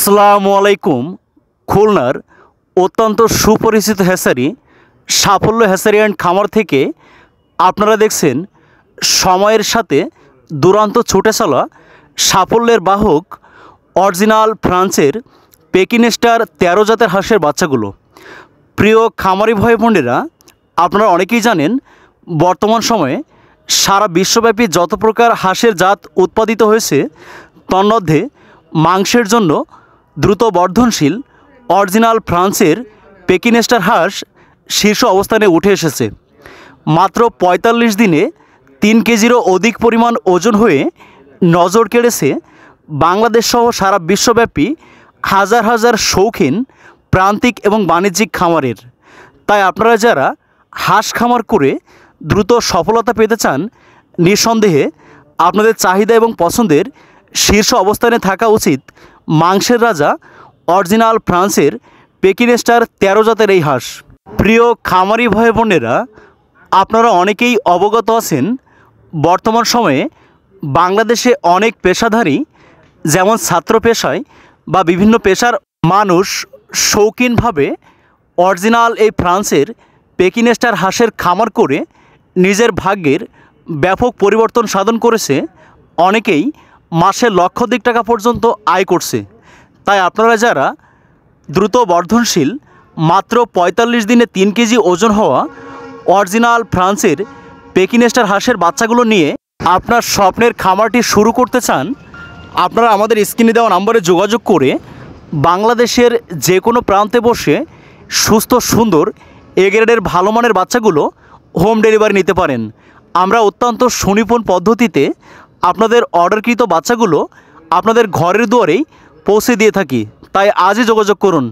আসসালামু আলাইকুম। খুলনার অত্যন্ত সুপরিচিত হ্যাচারি সাফল্য হ্যাচারি অ্যান্ড খামার থেকে আপনারা দেখছেন সময়ের সাথে দুরন্ত ছুটে চলা সাফল্যের বাহক অরিজিনাল ফ্রান্সের পেকিনেস্টার ১৩ জাতের হাঁসের বাচ্চাগুলো। প্রিয় খামারি ভাই বোনেরা, আপনারা অনেকেই জানেন বর্তমান সময়ে সারা বিশ্বব্যাপী যত প্রকার হাঁসের জাত উৎপাদিত হয়েছে তন্মধ্যে মাংসের জন্য দ্রুত বর্ধনশীল অরিজিনাল ফ্রান্সের পেকিনেস্টার হাঁস শীর্ষ অবস্থানে উঠে এসেছে। মাত্র ৪৫ দিনে ৩ কেজিরও অধিক পরিমাণ ওজন হয়ে নজর কেড়েছে বাংলাদেশ সহ সারা বিশ্বব্যাপী হাজার হাজার শৌখিন প্রান্তিক এবং বাণিজ্যিক খামারের। তাই আপনারা যারা হাঁস খামার করে দ্রুত সফলতা পেতে চান, নিঃসন্দেহে আপনাদের চাহিদা এবং পছন্দের শীর্ষ অবস্থানে থাকা উচিত মাংসের রাজা অরিজিনাল ফ্রান্সের পেকিনেস্টার ১৩ জাতের এই হাঁস। প্রিয় খামারি ভাই বোনেরা, আপনারা অনেকেই অবগত আছেন বর্তমান সময়ে বাংলাদেশে অনেক পেশাধারী, যেমন ছাত্র পেশায় বা বিভিন্ন পেশার মানুষ শৌখিনভাবে অরিজিনাল এই ফ্রান্সের পেকিনেস্টার হাঁসের খামার করে নিজের ভাগ্যের ব্যাপক পরিবর্তন সাধন করেছে। অনেকেই মাসে লক্ষাধিক টাকা পর্যন্ত আয় করছে। তাই আপনারা যারা দ্রুত বর্ধনশীল মাত্র ৪৫ দিনে ৩ কেজি ওজন হওয়া অরিজিনাল ফ্রান্সের পেকিনেস্টার হাঁসের বাচ্চাগুলো নিয়ে আপনার স্বপ্নের খামারটি শুরু করতে চান, আপনারা আমাদের স্ক্রিনে দেওয়া নম্বরে যোগাযোগ করে বাংলাদেশের যে কোনো প্রান্তে বসে সুস্থ সুন্দর এ গ্রেডের ভালো মানের বাচ্চাগুলো হোম ডেলিভারি নিতে পারেন। আমরা অত্যন্ত সুনিপুণ পদ্ধতিতে আপনাদের অর্ডারকৃত বাচ্চাগুলো আপনাদের ঘরের দুয়ারেই পৌঁছে দিয়ে থাকি। তাই আজই যোগাযোগ করুন।